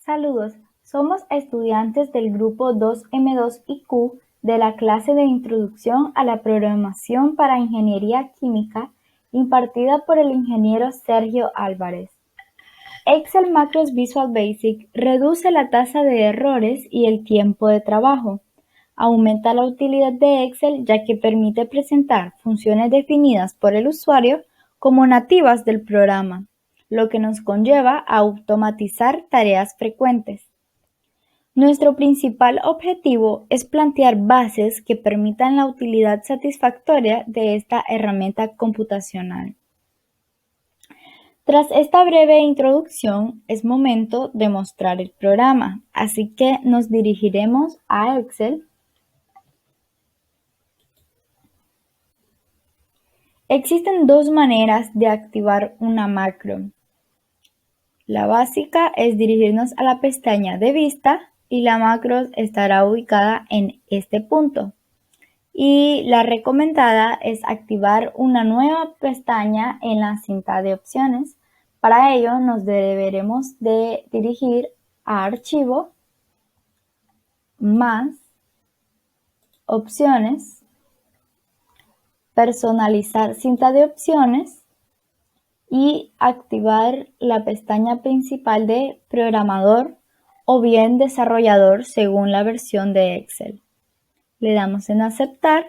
Saludos, somos estudiantes del grupo 2M2IQ de la clase de Introducción a la Programación para Ingeniería Química impartida por el ingeniero Sergio Álvarez. Excel Macros Visual Basic reduce la tasa de errores y el tiempo de trabajo. Aumenta la utilidad de Excel ya que permite presentar funciones definidas por el usuario como nativas del programa, lo que nos conlleva a automatizar tareas frecuentes. Nuestro principal objetivo es plantear bases que permitan la utilidad satisfactoria de esta herramienta computacional. Tras esta breve introducción, es momento de mostrar el programa, así que nos dirigiremos a Excel. Existen dos maneras de activar una macro. La básica es dirigirnos a la pestaña de vista y la macro estará ubicada en este punto. Y la recomendada es activar una nueva pestaña en la cinta de opciones. Para ello nos deberemos de dirigir a Archivo, Más, Opciones, Personalizar cinta de opciones y activar la pestaña principal de Programador o bien Desarrollador según la versión de Excel. Le damos en Aceptar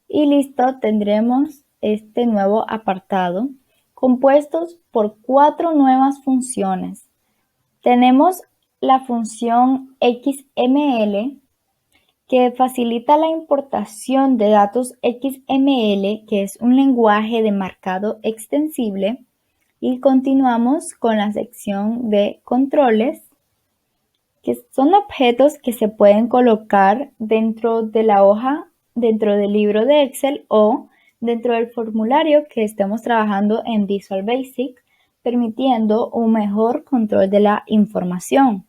y listo, tendremos este nuevo apartado compuestos por 4 nuevas funciones. Tenemos la función XML que facilita la importación de datos XML, que es un lenguaje de marcado extensible, y continuamos con la sección de controles, que son objetos que se pueden colocar dentro de la hoja, dentro del libro de Excel o dentro del formulario que estemos trabajando en Visual Basic, permitiendo un mejor control de la información.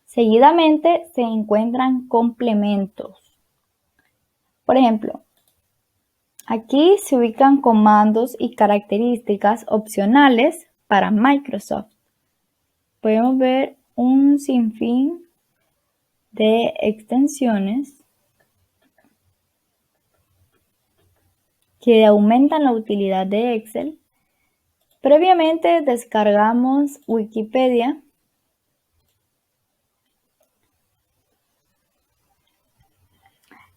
Seguidamente se encuentran complementos. Por ejemplo, aquí se ubican comandos y características opcionales para Microsoft. Podemos ver un sinfín de extensiones que aumentan la utilidad de Excel. Previamente descargamos Wikipedia.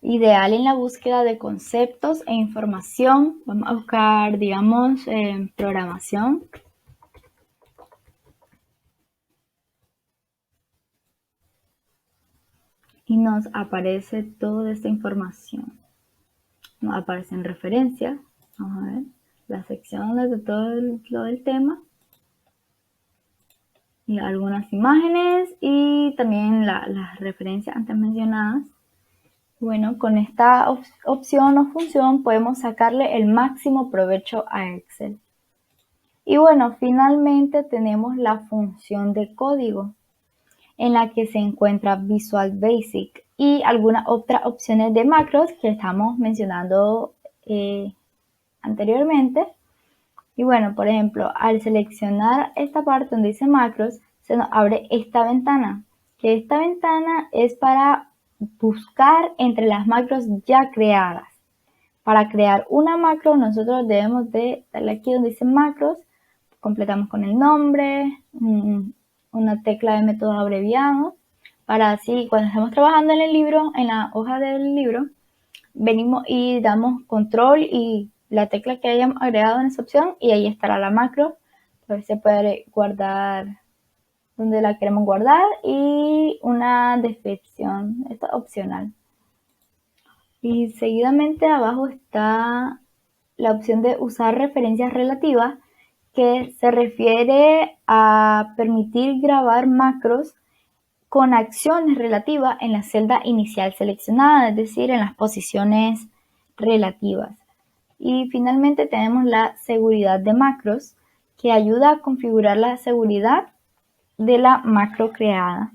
Ideal en la búsqueda de conceptos e información. Vamos a buscar, digamos, programación. Y nos aparece toda esta información. Nos aparecen referencias. Vamos a ver la sección de todo lo del tema. Y algunas imágenes y también las referencias antes mencionadas. Bueno, con esta opción o función podemos sacarle el máximo provecho a Excel. Y bueno, finalmente tenemos la función de código, en la que se encuentra Visual Basic y algunas otras opciones de macros que estamos mencionando anteriormente. Y bueno, por ejemplo, al seleccionar esta parte donde dice macros, se nos abre esta ventana, que esta ventana es para buscar entre las macros ya creadas. Para crear una macro, nosotros debemos de darle aquí donde dice macros, completamos con el nombre, una tecla de método abreviado, para así cuando estamos trabajando en el libro, en la hoja del libro, venimos y damos control y la tecla que hayamos agregado en esa opción y ahí estará la macro. Entonces se puede guardar donde la queremos guardar y una descripción, esto es opcional. Y seguidamente abajo está la opción de usar referencias relativas, que se refiere a permitir grabar macros con acciones relativas en la celda inicial seleccionada, es decir, en las posiciones relativas. Y finalmente tenemos la seguridad de macros, que ayuda a configurar la seguridad de la macro creada.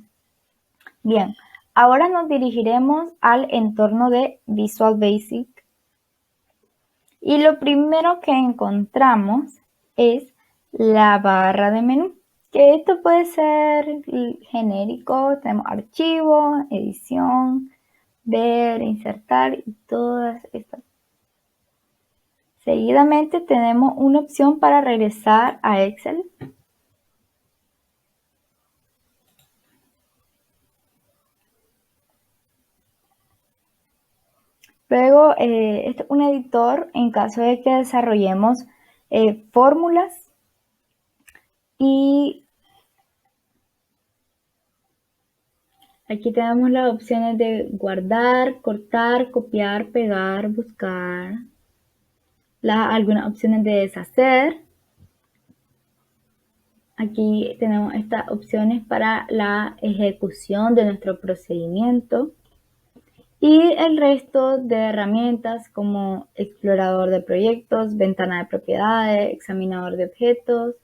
Bien, ahora nos dirigiremos al entorno de Visual Basic. Y lo primero que encontramos es la barra de menú. Que esto puede ser genérico, tenemos archivo, edición, ver, insertar y todas estas. Seguidamente tenemos una opción para regresar a Excel. Luego, este es un editor en caso de que desarrollemos fórmulas y aquí tenemos las opciones de guardar, cortar, copiar, pegar, buscar, algunas opciones de deshacer. Aquí tenemos estas opciones para la ejecución de nuestro procedimiento y el resto de herramientas como explorador de proyectos, ventana de propiedades, examinador de objetos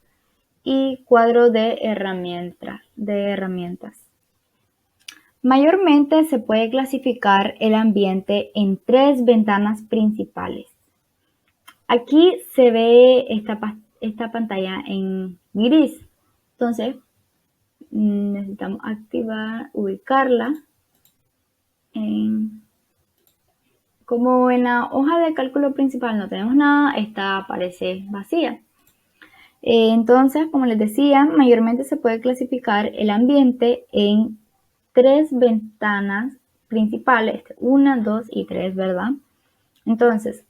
y cuadro de herramientas. Mayormente se puede clasificar el ambiente en 3 ventanas principales. Aquí se ve esta pantalla en gris, entonces necesitamos ubicarla. Como en la hoja de cálculo principal no tenemos nada, esta aparece vacía. Entonces, como les decía, mayormente se puede clasificar el ambiente en 3 ventanas principales, 1, 2 y 3, ¿verdad? Entonces,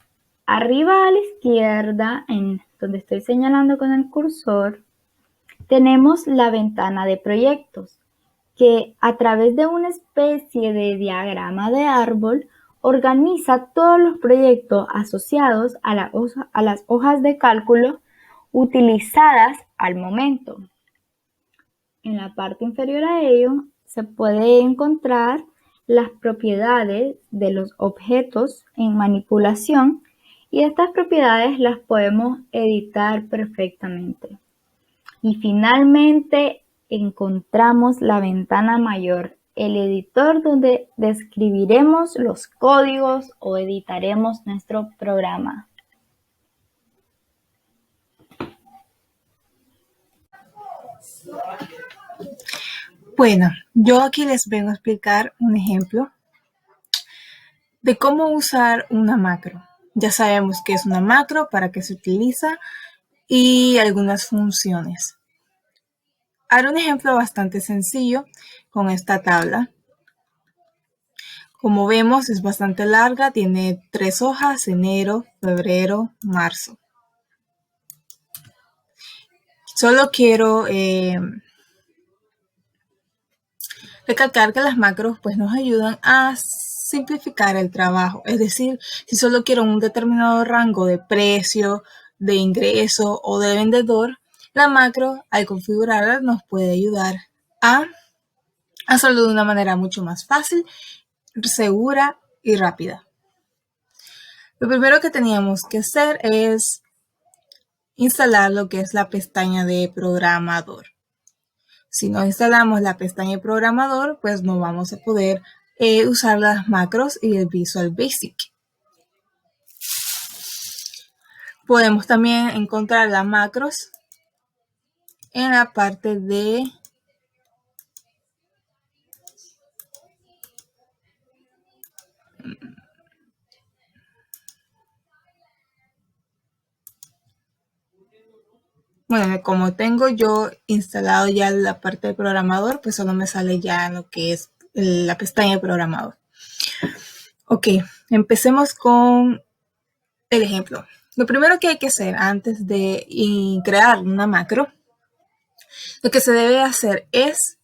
arriba a la izquierda, en donde estoy señalando con el cursor, tenemos la ventana de proyectos, que a través de una especie de diagrama de árbol organiza todos los proyectos asociados a las hojas de cálculo utilizadas al momento. En la parte inferior a ello se puede encontrar las propiedades de los objetos en manipulación y estas propiedades las podemos editar perfectamente. Y finalmente encontramos la ventana mayor, el editor donde describiremos los códigos o editaremos nuestro programa. Bueno, yo aquí les vengo a explicar un ejemplo de cómo usar una macro. Ya sabemos qué es una macro, para qué se utiliza y algunas funciones. Haré un ejemplo bastante sencillo con esta tabla. Como vemos, es bastante larga, tiene 3 hojas: enero, febrero, marzo. Solo quiero recalcar que las macros pues nos ayudan a simplificar el trabajo. Es decir, si solo quiero un determinado rango de precio, de ingreso o de vendedor, la macro al configurarla nos puede ayudar a hacerlo de una manera mucho más fácil, segura y rápida. Lo primero que teníamos que hacer es instalar lo que es la pestaña de programador. Si no instalamos la pestaña de programador, pues no vamos a poder usar las macros y el Visual Basic. Podemos también encontrar las macros en la parte de bueno, como tengo yo instalado ya la parte de programador, pues solo me sale ya lo que es la pestaña de programador. Ok, empecemos con el ejemplo. Lo primero que hay que hacer antes de crear una macro, lo que se debe hacer es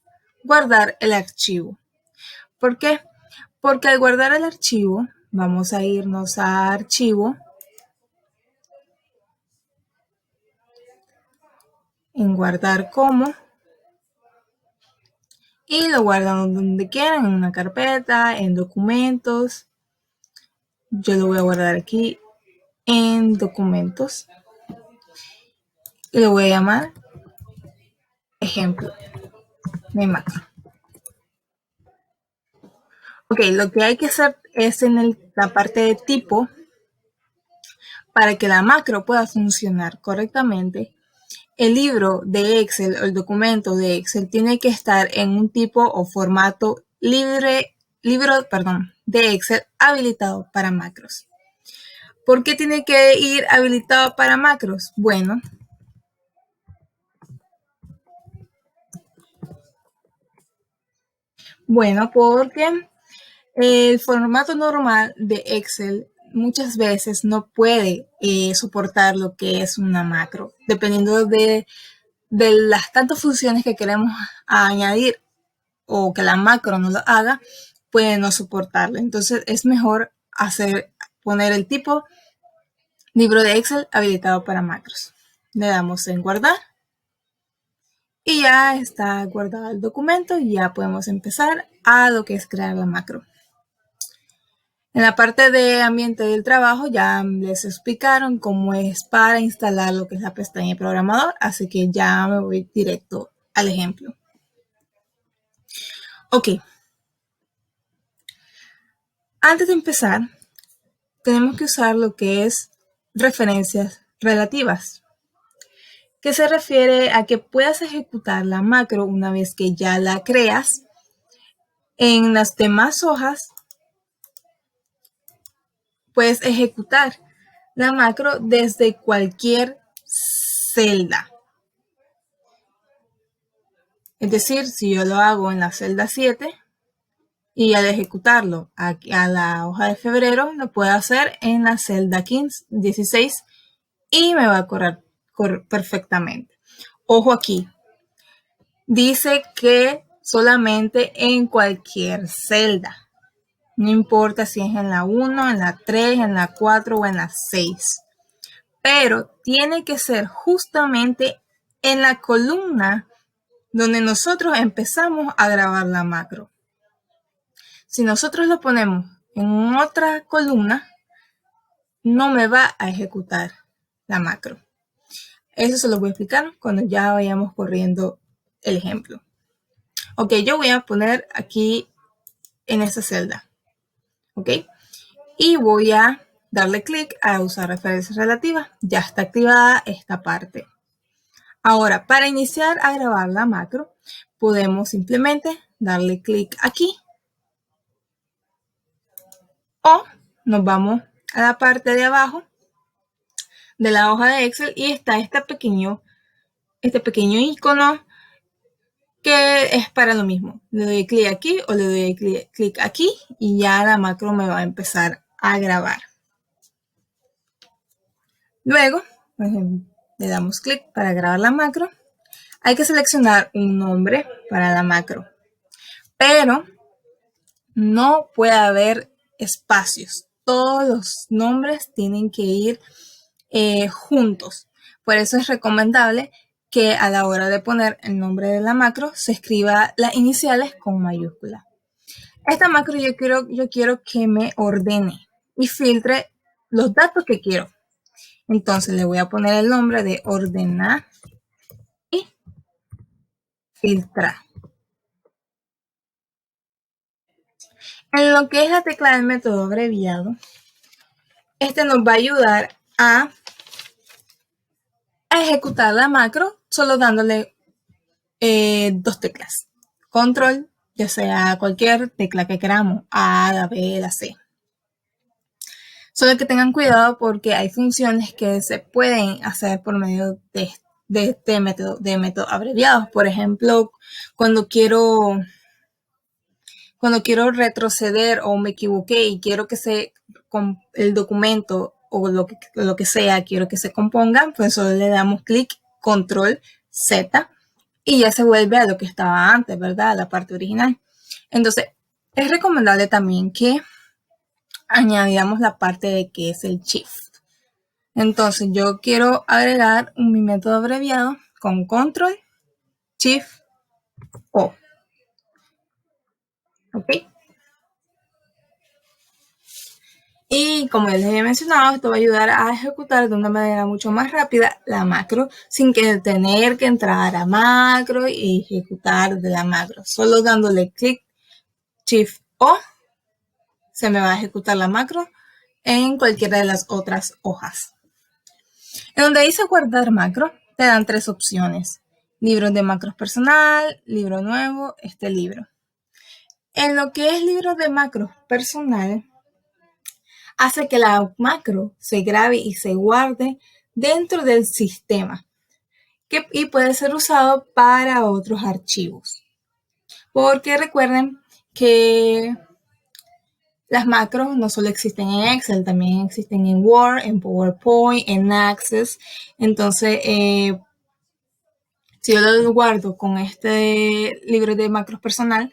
guardar el archivo. ¿Por qué? Porque al guardar el archivo, vamos a irnos a archivo, en guardar como, y lo guardan donde quieran, en una carpeta, en documentos. Yo lo voy a guardar aquí en documentos y lo voy a llamar ejemplo de macro. Ok, lo que hay que hacer es en la parte de tipo, para que la macro pueda funcionar correctamente, el libro de Excel o el documento de Excel tiene que estar en un tipo o formato de Excel habilitado para macros. ¿Por qué tiene que ir habilitado para macros? Bueno, porque el formato normal de Excel muchas veces no puede soportar lo que es una macro, dependiendo de las tantas funciones que queremos añadir o que la macro no lo haga, puede no soportarlo. Entonces es mejor poner el tipo libro de Excel habilitado para macros. Le damos en guardar y ya está guardado el documento y ya podemos empezar a lo que es crear la macro. En la parte de ambiente del trabajo ya les explicaron cómo es para instalar lo que es la pestaña de programador, así que ya me voy directo al ejemplo. Ok. Antes de empezar, tenemos que usar lo que es referencias relativas, que se refiere a que puedas ejecutar la macro una vez que ya la creas en las demás hojas. Puedes ejecutar la macro desde cualquier celda. Es decir, si yo lo hago en la celda 7 y al ejecutarlo a la hoja de febrero, lo puedo hacer en la celda 16 y me va a correr perfectamente. Ojo aquí, dice que solamente en cualquier celda. No importa si es en la 1, en la 3, en la 4 o en la 6. Pero tiene que ser justamente en la columna donde nosotros empezamos a grabar la macro. Si nosotros lo ponemos en otra columna, no me va a ejecutar la macro. Eso se lo voy a explicar cuando ya vayamos corriendo el ejemplo. Ok, yo voy a poner aquí en esta celda. Ok, y voy a darle clic a usar referencias relativas. Ya está activada esta parte. Ahora, para iniciar a grabar la macro, podemos simplemente darle clic aquí o nos vamos a la parte de abajo de la hoja de Excel y está este pequeño icono que es para lo mismo. Le doy clic aquí o le doy clic aquí y ya la macro me va a empezar a grabar. Luego, le damos clic para grabar la macro. Hay que seleccionar un nombre para la macro, pero no puede haber espacios. Todos los nombres tienen que ir juntos. Por eso es recomendable que a la hora de poner el nombre de la macro se escriba las iniciales con mayúscula. Esta macro yo quiero que me ordene y filtre los datos que quiero. Entonces le voy a poner el nombre de ordenar y filtrar. En lo que es la tecla del método abreviado, este nos va a ayudar a ejecutar la macro solo dándole dos teclas. Control, ya sea cualquier tecla que queramos, A, la B, la C. Solo que tengan cuidado porque hay funciones que se pueden hacer por medio de este método, de métodos abreviados. Por ejemplo, cuando quiero retroceder o me equivoqué y quiero que el documento o lo que sea, quiero que se componga, pues solo le damos clic, control Z y ya se vuelve a lo que estaba antes, ¿verdad? A la parte original. Entonces, es recomendable también que añadamos la parte de que es el shift. Entonces, yo quiero agregar mi método abreviado con control, shift, O. ¿Ok? Y como ya les había mencionado, esto va a ayudar a ejecutar de una manera mucho más rápida la macro sin tener que entrar a macro y ejecutar de la macro. Solo dándole clic, shift O, se me va a ejecutar la macro en cualquiera de las otras hojas. En donde dice guardar macro, te dan 3 opciones: libros de macros personal, libro nuevo, este libro. En lo que es libros de macros personal, hace que la macro se grabe y se guarde dentro del sistema y puede ser usado para otros archivos. Porque recuerden que las macros no solo existen en Excel, también existen en Word, en PowerPoint, en Access. Entonces, si yo lo guardo con este libro de macros personal,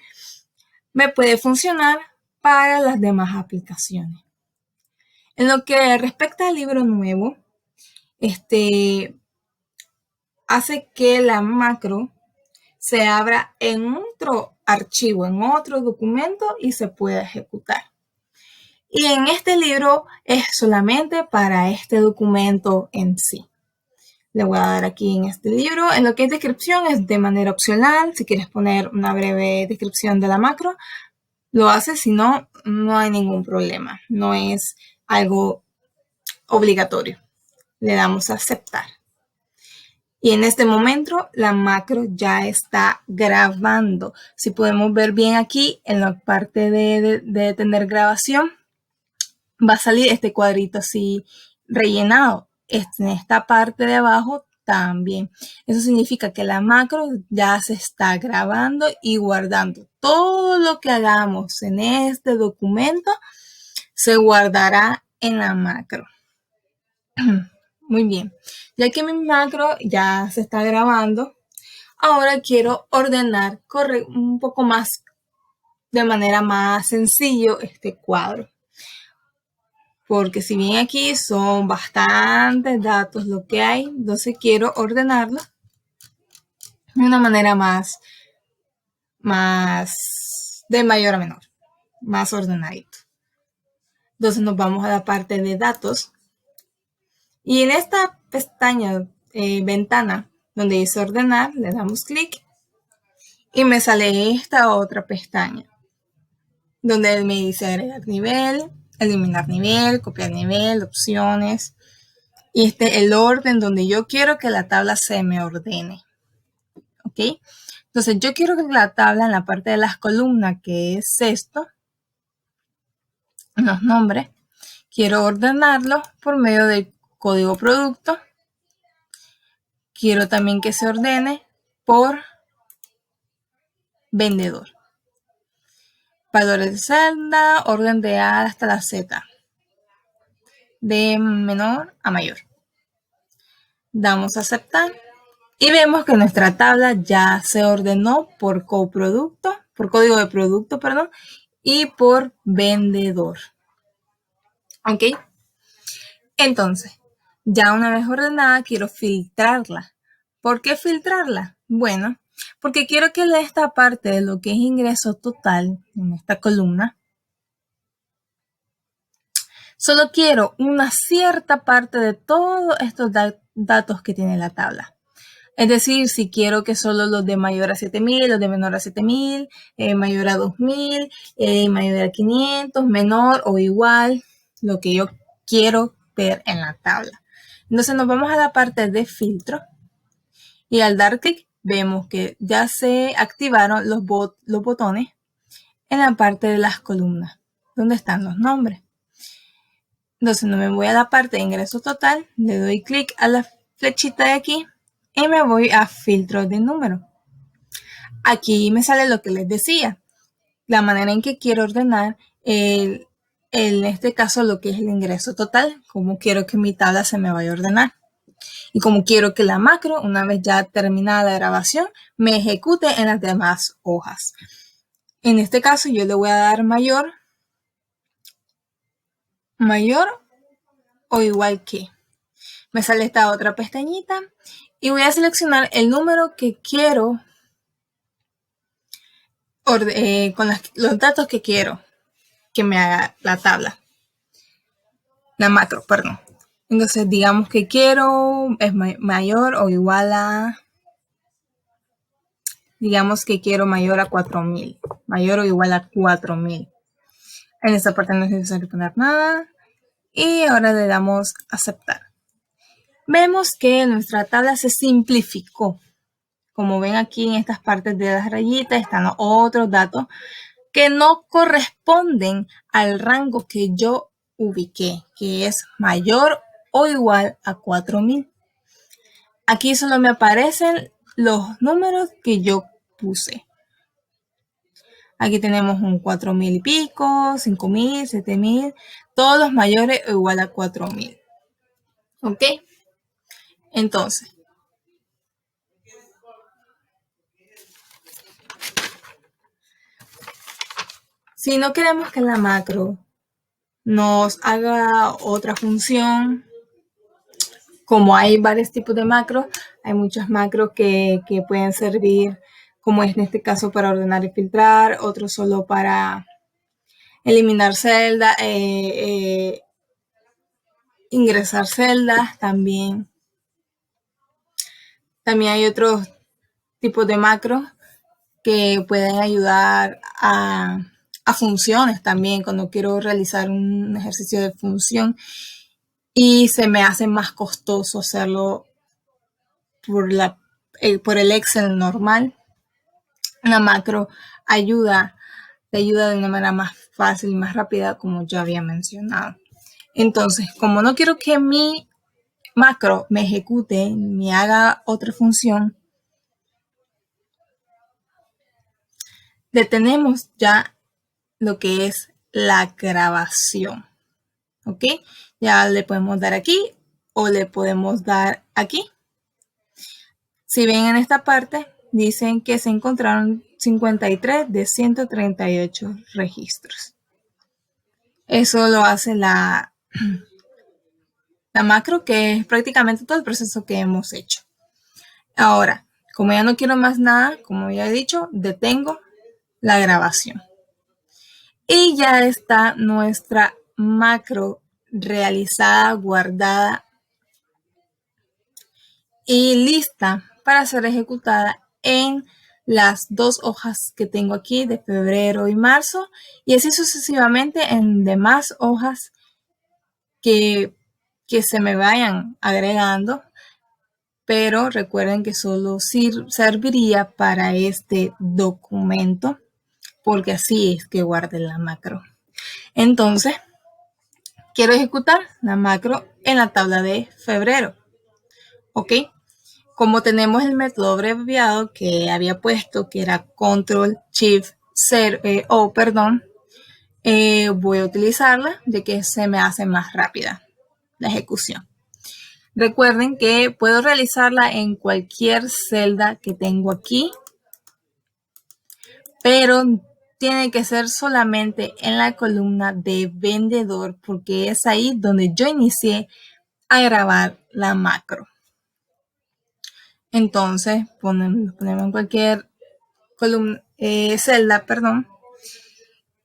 me puede funcionar para las demás aplicaciones. En lo que respecta al libro nuevo, hace que la macro se abra en otro archivo, en otro documento y se pueda ejecutar. Y en este libro es solamente para este documento en sí. Le voy a dar aquí en este libro. En lo que es descripción es de manera opcional. Si quieres poner una breve descripción de la macro, lo haces. Si no, no hay ningún problema. No es algo obligatorio. Le damos a aceptar. Y en este momento la macro ya está grabando. Si podemos ver bien aquí en la parte de tener grabación, va a salir este cuadrito así rellenado. En esta parte de abajo también. Eso significa que la macro ya se está grabando y guardando. Todo lo que hagamos en este documento se guardará en la macro. Muy bien. Ya que mi macro ya se está grabando, ahora quiero ordenar un poco más, de manera más sencillo, este cuadro. Porque si bien aquí son bastantes datos lo que hay, entonces quiero ordenarlo de una manera más de mayor a menor, más ordenadito. Entonces nos vamos a la parte de datos. Y en esta pestaña, ventana, donde dice ordenar, le damos clic y me sale esta otra pestaña, donde me dice agregar nivel, eliminar nivel, copiar nivel, opciones. Y el orden donde yo quiero que la tabla se me ordene. ¿Ok? Entonces yo quiero que la tabla en la parte de las columnas, que es esto, los nombres, quiero ordenarlo por medio del código producto. Quiero también que se ordene por vendedor. Valores de celda, orden de A hasta la Z. De menor a mayor. Damos a aceptar. Y vemos que nuestra tabla ya se ordenó por código de producto, y por vendedor. ¿Ok? Entonces, ya una vez ordenada, quiero filtrarla. ¿Por qué filtrarla? Bueno, porque quiero que esta parte de lo que es ingreso total, en esta columna, solo quiero una cierta parte de todos estos datos que tiene la tabla. Es decir, si quiero que solo los de mayor a 7.000, los de menor a 7.000, mayor a 2.000, mayor a 500, menor o igual, lo que yo quiero ver en la tabla. Entonces nos vamos a la parte de filtro y al dar clic vemos que ya se activaron los botones en la parte de las columnas, donde están los nombres. Entonces me voy a la parte de ingreso total, le doy clic a la flechita de aquí y me voy a filtro de número. Aquí me sale lo que les decía, la manera en que quiero ordenar en este caso lo que es el ingreso total, cómo quiero que mi tabla se me vaya a ordenar. Y como quiero que la macro, una vez ya terminada la grabación, me ejecute en las demás hojas. En este caso yo le voy a dar mayor o igual que. Me sale esta otra pestañita y voy a seleccionar el número que quiero con los datos que quiero que me haga la tabla. La macro, perdón. Entonces digamos que quiero es mayor o igual a, digamos que quiero mayor a 4.000, mayor o igual a 4.000. En esta parte no es necesario poner nada y ahora le damos aceptar. vemos que nuestra tabla se simplificó. Como ven aquí en estas partes de las rayitas están otros datos que no corresponden al rango que yo ubiqué, que es mayor o igual a 4000. Aquí solo me aparecen los números que yo puse. Aquí tenemos un 4000 y pico, 5000, 7000, todos los mayores o igual a 4000. ¿Ok? Entonces, si no queremos que la macro nos haga otra función, como hay varios tipos de macros, hay muchas macros que pueden servir, como es en este caso para ordenar y filtrar, otros solo para eliminar celdas, ingresar celdas también. También hay otros tipos de macros que pueden ayudar a funciones también, cuando quiero realizar un ejercicio de función y se me hace más costoso hacerlo por el Excel normal. Una macro te ayuda de una manera más fácil y más rápida, como ya había mencionado. Entonces, como no quiero que mi macro me ejecute ni haga otra función, detenemos ya lo que es la grabación. ¿Ok? Ya le podemos dar aquí o le podemos dar aquí. Si ven en esta parte, dicen que se encontraron 53 de 138 registros. Eso lo hace la macro, que es prácticamente todo el proceso que hemos hecho. Ahora, como ya no quiero más nada, como ya he dicho, detengo la grabación. Y ya está nuestra macro realizada, guardada y lista para ser ejecutada en las dos hojas que tengo aquí de febrero y marzo, y así sucesivamente en demás hojas que se me vayan agregando, pero recuerden que solo serviría para este documento, porque así es que guarde la macro. Entonces, quiero ejecutar la macro en la tabla de febrero. ¿Ok? Como tenemos el método abreviado que había puesto, que era Control Shift O, voy a utilizarla, de que se me hace más rápida la ejecución. Recuerden que puedo realizarla en cualquier celda que tengo aquí, pero tiene que ser solamente en la columna de vendedor, porque es ahí donde yo inicié a grabar la macro. Entonces, ponemos en cualquier columna, celda,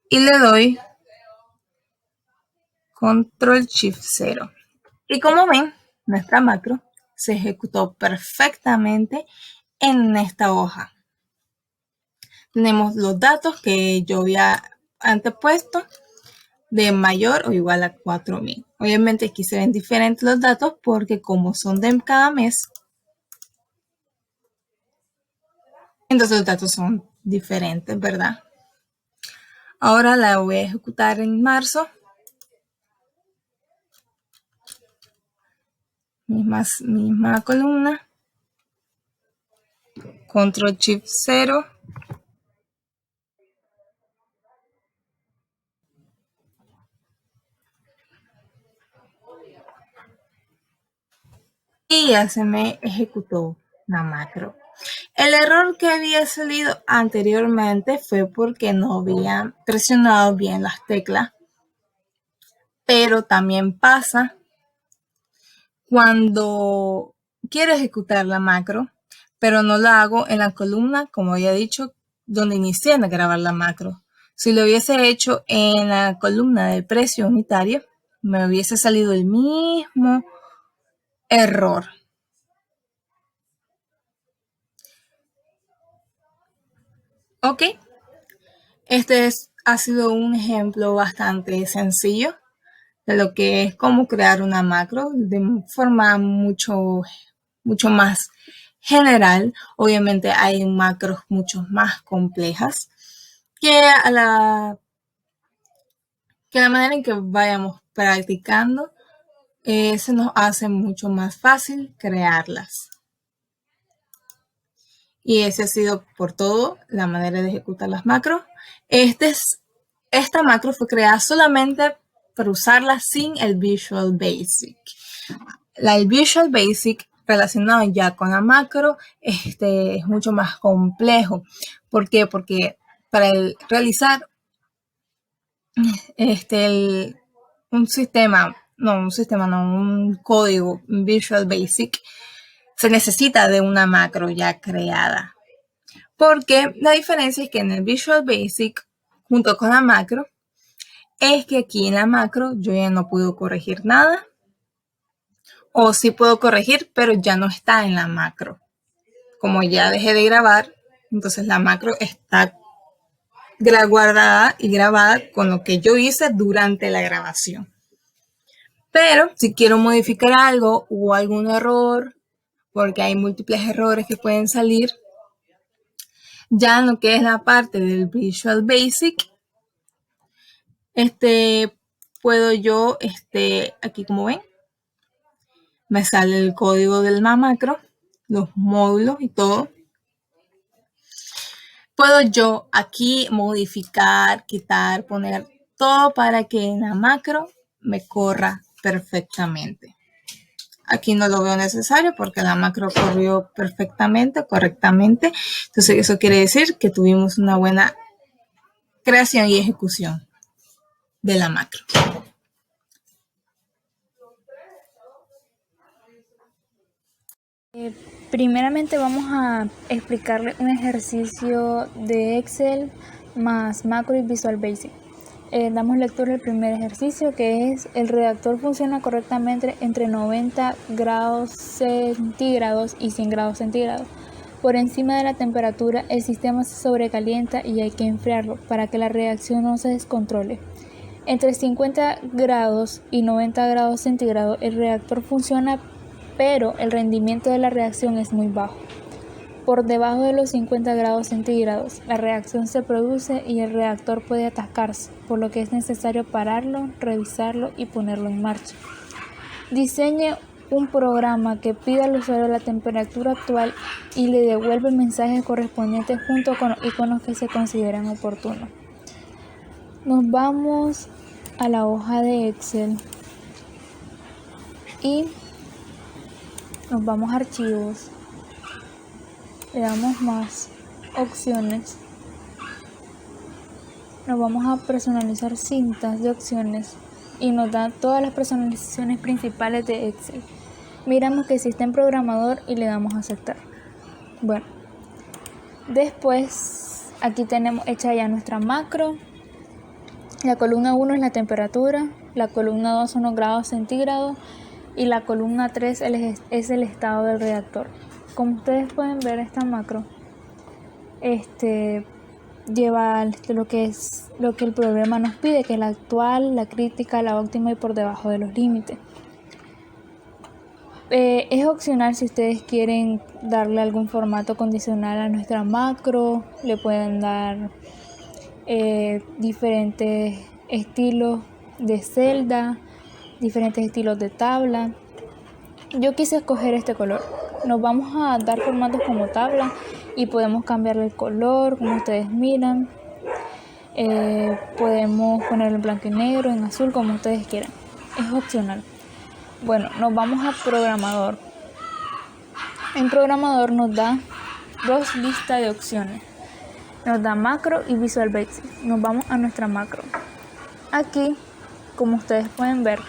y le doy Control Shift 0. Y como ven, nuestra macro se ejecutó perfectamente en esta hoja. Tenemos los datos que yo había antepuesto de mayor o igual a 4000. Obviamente aquí se ven diferentes los datos porque como son de cada mes, entonces los datos son diferentes, ¿verdad? Ahora la voy a ejecutar en marzo. Misma columna. Control Shift 0. Y ya se me ejecutó la macro. El error que había salido anteriormente fue porque no había presionado bien las teclas, pero también pasa cuando quiero ejecutar la macro, pero no la hago en la columna, como había dicho, donde inicié a grabar la macro. Si lo hubiese hecho en la columna del precio unitario, me hubiese salido el mismo error. Ok, este ha sido un ejemplo bastante sencillo de lo que es cómo crear una macro de forma mucho más general. Obviamente hay macros mucho más complejas que la manera en que vayamos practicando se nos hace mucho más fácil crearlas. Y ese ha sido por todo la manera de ejecutar las macros. Esta macro fue creada solamente para usarla sin el Visual Basic. El Visual Basic relacionado ya con la macro es mucho más complejo. ¿Por qué? Porque para realizar un código Visual Basic se necesita de una macro ya creada. Porque la diferencia es que en el Visual Basic, junto con la macro, es que aquí en la macro yo ya no puedo corregir nada. O sí puedo corregir, pero ya no está en la macro. Como ya dejé de grabar, entonces la macro está guardada y grabada con lo que yo hice durante la grabación. Pero si quiero modificar algo o algún error, porque hay múltiples errores que pueden salir, ya en lo que es la parte del Visual Basic, puedo yo, aquí como ven, me sale el código de la macro, los módulos y todo. Puedo yo aquí modificar, quitar, poner todo para que en la macro me corra perfectamente. Aquí no lo veo necesario porque la macro corrió perfectamente, correctamente. Entonces eso quiere decir que tuvimos una buena creación y ejecución de la macro. Primeramente vamos a explicarle un ejercicio de Excel más macro y Visual Basic. Damos lectura al primer ejercicio, que es: el reactor funciona correctamente entre 90 grados centígrados y 100 grados centígrados. Por encima de la temperatura, el sistema se sobrecalienta y hay que enfriarlo para que la reacción no se descontrole. Entre 50 grados y 90 grados centígrados, el reactor funciona, pero el rendimiento de la reacción es muy bajo. Por debajo de los 50 grados centígrados, la reacción se produce y el reactor puede atascarse, por lo que es necesario pararlo, revisarlo y ponerlo en marcha. Diseñe un programa que pida al usuario la temperatura actual y le devuelve el mensaje correspondiente junto con los iconos que se consideran oportunos. Nos vamos a la hoja de Excel y nos vamos a archivos, le damos más opciones, nos vamos a personalizar cintas de opciones y nos da todas las personalizaciones principales de Excel. Miramos que existe en programador y le damos a aceptar. Bueno, después aquí tenemos hecha ya nuestra macro. La columna 1 es la temperatura, la columna 2 son los grados centígrados y la columna 3 es el estado del reactor. Como ustedes pueden ver, esta macro lleva lo que el programa nos pide, que es la actual, la crítica, la óptima y por debajo de los límites. Es opcional si ustedes quieren darle algún formato condicional a nuestra macro. Le pueden dar diferentes estilos de celda, diferentes estilos de tabla. Yo quise escoger este color. Nos vamos a dar formatos como tabla y podemos cambiarle el color, como ustedes miran. Podemos ponerlo en blanco y negro, en azul, como ustedes quieran. Es opcional. Bueno, nos vamos a programador. En programador nos da dos listas de opciones. Nos da macro y Visual Basic. Nos vamos a nuestra macro. Aquí, como ustedes pueden ver,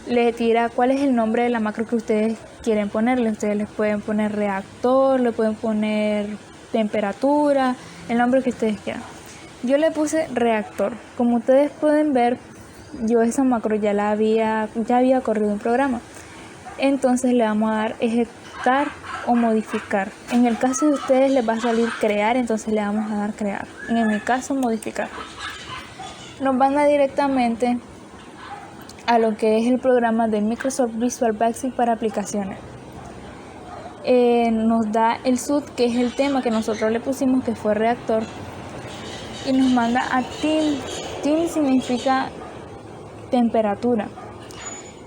le tira cuál es el nombre de la macro que ustedes quieren ponerle. Ustedes les pueden poner reactor, le pueden poner temperatura, el nombre que ustedes quieran. Yo le puse reactor. Como ustedes pueden ver, yo esa macro ya había corrido un programa. Entonces le vamos a dar ejecutar o modificar. En el caso de ustedes les va a salir crear, entonces le vamos a dar crear. En mi caso, modificar. Nos van a directamente a lo que es el programa de Microsoft Visual Basic para aplicaciones. Nos da el SUD, que es el tema que nosotros le pusimos, que fue reactor, y nos manda a TIM. TIM significa temperatura.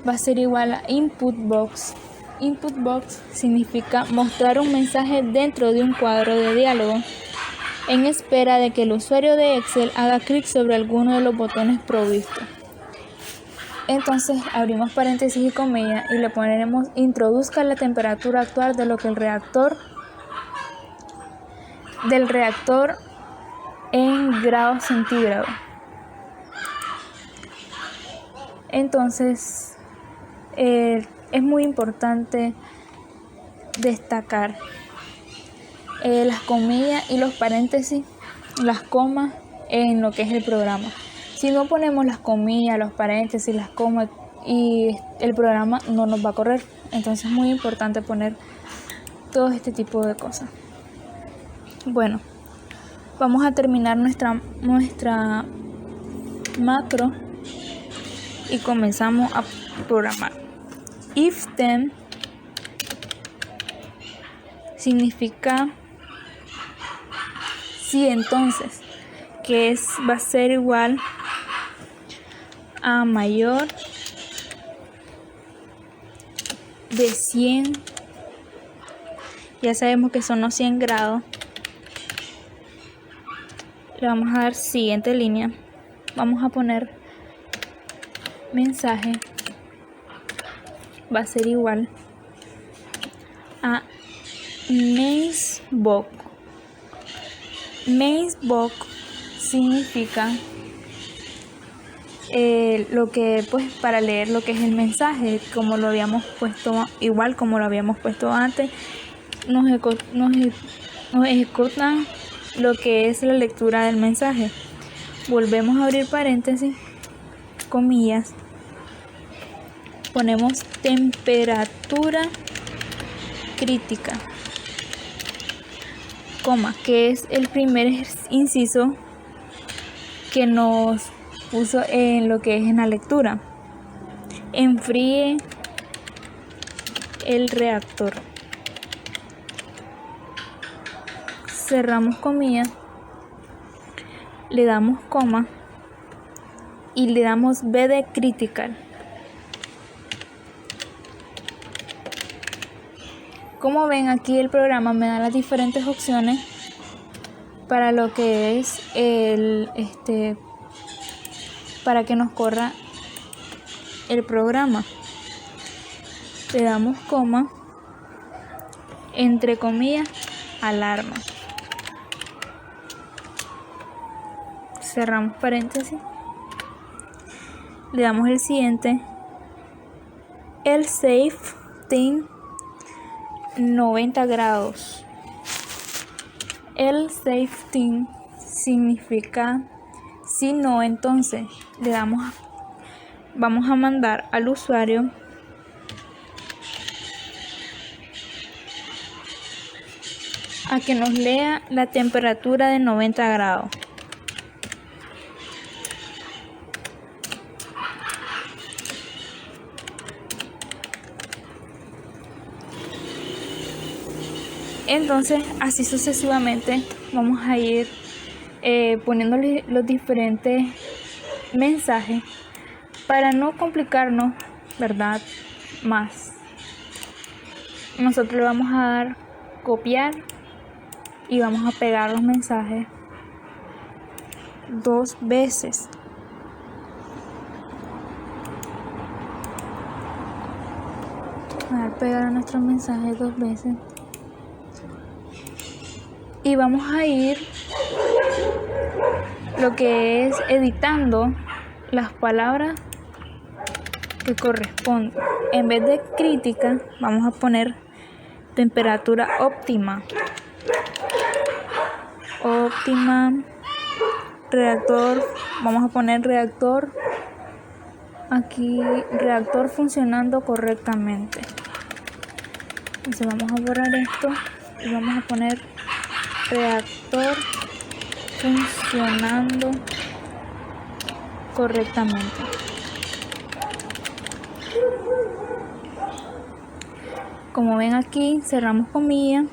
Va a ser igual a Input Box. Input Box significa mostrar un mensaje dentro de un cuadro de diálogo en espera de que el usuario de Excel haga clic sobre alguno de los botones provistos. Entonces abrimos paréntesis y comillas y le poneremos: introduzca la temperatura actual de lo que el reactor en grados centígrados. Entonces es muy importante destacar las comillas y los paréntesis, las comas en lo que es el programa. Si no ponemos las comillas, los paréntesis, las comas, y el programa no nos va a correr. Entonces es muy importante poner todo este tipo de cosas. Bueno, vamos a terminar nuestra macro y comenzamos a programar. If then significa si entonces, que va a ser igual a mayor de 100. Ya sabemos que son los 100 grados. Le vamos a dar siguiente línea. Vamos a poner mensaje va a ser igual a Macebook. Macebook significa lo que, pues, para leer lo que es el mensaje, como lo habíamos puesto, igual como lo habíamos puesto antes, nos ejecutan lo que es la lectura del mensaje. Volvemos a abrir paréntesis, comillas, ponemos temperatura crítica, coma, que es el primer inciso que nos puso en lo que es en la lectura. Enfríe el reactor. Cerramos comillas, le damos coma y le damos B de critical. Como ven, aquí el programa me da las diferentes opciones para lo que es para que nos corra el programa. Le damos coma, entre comillas, alarma. Cerramos paréntesis. Le damos el siguiente, el safe thing 90 grados. El safe thing significa si no, entonces vamos a mandar al usuario a que nos lea la temperatura de 90 grados. Entonces, así sucesivamente vamos a ir poniéndole los diferentes mensajes para no complicarnos, ¿verdad? Más. Nosotros le vamos a dar copiar y vamos a pegar los mensajes 2 veces. A dar pegar a nuestro mensaje 2 veces. Y vamos a ir lo que es editando las palabras que corresponden. En vez de crítica, vamos a poner temperatura óptima. Óptima. Reactor. Vamos a poner reactor. Aquí, reactor funcionando correctamente. Entonces vamos a borrar esto y vamos a poner reactor funcionando correctamente. como ven aquí, cerramos comilla.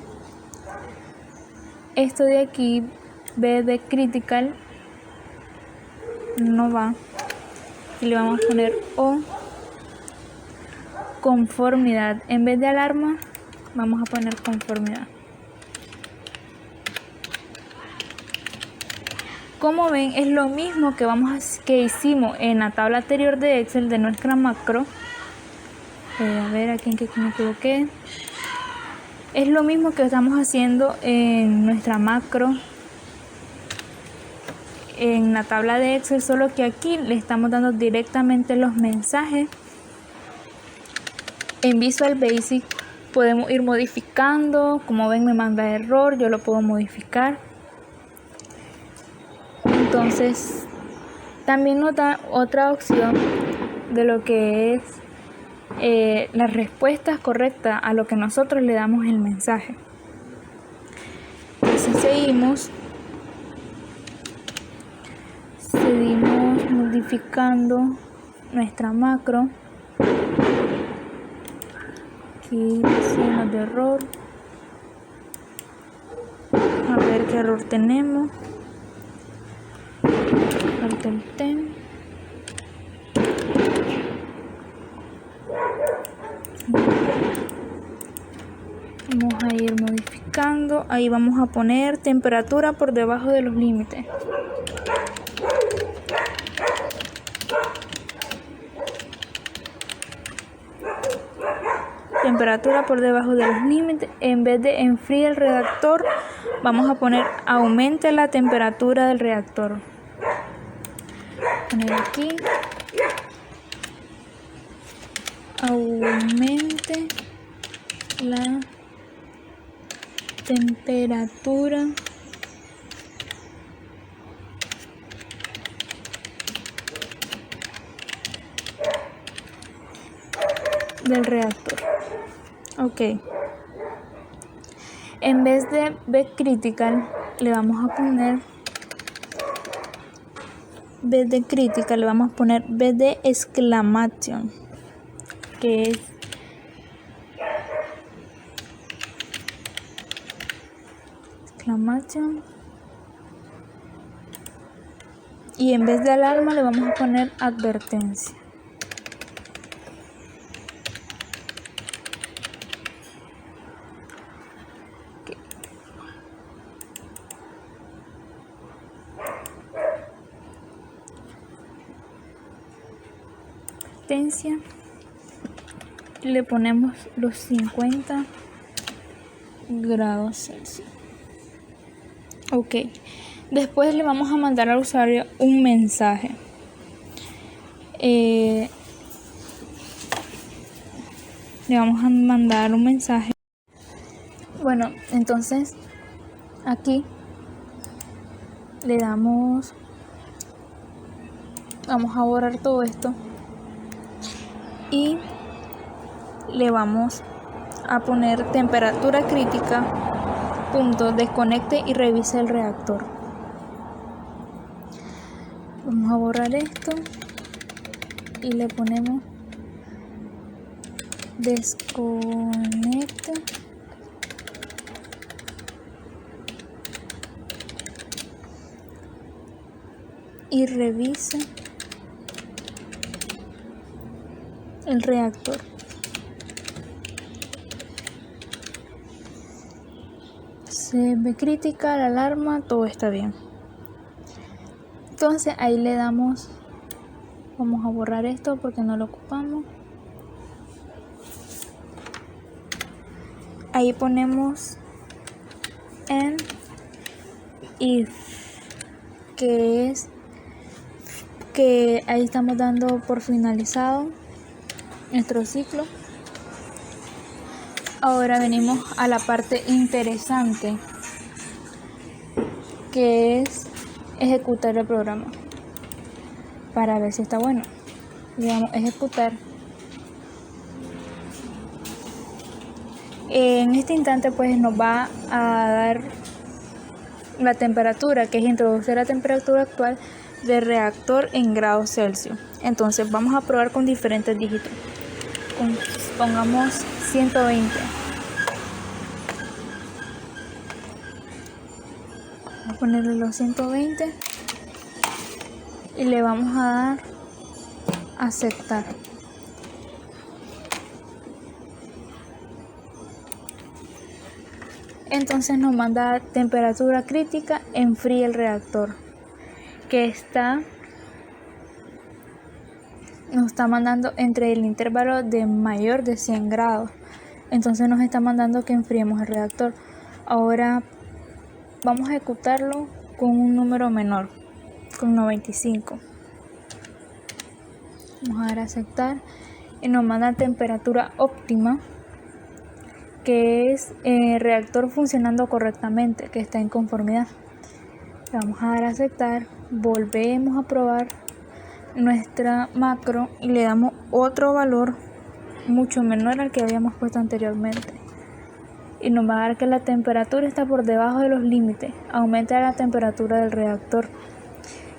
Esto de aquí, B de critical, no va. Y le vamos a poner O. Conformidad. En vez de alarma, vamos a poner conformidad. Como ven, es lo mismo que hicimos en la tabla anterior de Excel de nuestra macro. A ver, aquí en que me equivoqué. Es lo mismo que estamos haciendo en nuestra macro en la tabla de Excel, solo que aquí le estamos dando directamente los mensajes. En Visual Basic podemos ir modificando. Como ven, me manda error, yo lo puedo modificar. Entonces también nos da otra opción de lo que es las respuestas correctas a lo que nosotros le damos el mensaje. Entonces seguimos modificando nuestra macro. Aquí decimos de error. A ver qué error tenemos. Falta el tem. Vamos a ir modificando. Ahí vamos a poner temperatura por debajo de los límites. Temperatura por debajo de los límites. En vez de enfríe el reactor, vamos a poner aumente la temperatura del reactor. Poner aquí aumente la temperatura del reactor. Ok. En vez de B critical le vamos a poner B de crítica, le vamos a poner B de exclamación, que es exclamación. Y en vez de alarma le vamos a poner advertencia. Y le ponemos los 50 grados Celsius. Ok, después le vamos a mandar al usuario un mensaje. Le vamos a mandar un mensaje. Bueno, entonces aquí le damos, vamos a borrar todo esto y le vamos a poner temperatura crítica, punto, desconecte y revise el reactor. Vamos a borrar esto y le ponemos desconecte y revise el reactor. Se ve crítica, la alarma, todo está bien. Entonces ahí le damos, vamos a borrar esto porque no lo ocupamos. Ahí ponemos en if, que es que ahí estamos dando por finalizado nuestro ciclo. Ahora venimos a la parte interesante, que es ejecutar el programa para ver si está bueno. Le damos ejecutar. En este instante pues nos va a dar la temperatura, que es introducir la temperatura actual del reactor en grados Celsius. Entonces vamos a probar con diferentes dígitos. pongamos 120. Vamos a ponerle los 120 y le vamos a dar aceptar. Entonces nos manda temperatura crítica, enfríe el reactor, que nos está mandando entre el intervalo de mayor de 100 grados. Entonces nos está mandando que enfriemos el reactor. Ahora vamos a ejecutarlo con un número menor, con 95. Vamos a dar a aceptar y nos manda temperatura óptima, que es el reactor funcionando correctamente, que está en conformidad. Le vamos a dar a aceptar, volvemos a probar nuestra macro y le damos otro valor mucho menor al que habíamos puesto anteriormente, y nos va a dar que la temperatura está por debajo de los límites. Aumenta la temperatura del reactor,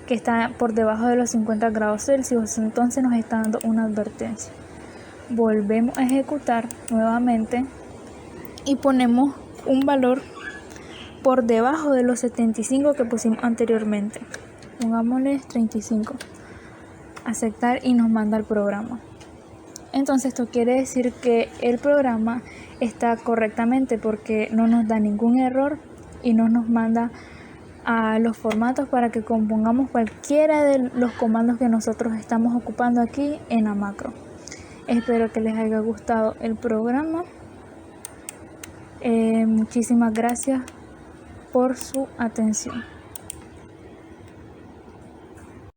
que está por debajo de los 50 grados Celsius. Entonces nos está dando una advertencia. Volvemos a ejecutar nuevamente y ponemos un valor por debajo de los 75 que pusimos anteriormente. Pongámosle 35. Aceptar y nos manda el programa. Entonces esto quiere decir que el programa está correctamente, porque no nos da ningún error y no nos manda a los formatos para que compongamos cualquiera de los comandos que nosotros estamos ocupando aquí en la macro. Espero que les haya gustado el programa. Muchísimas gracias por su atención.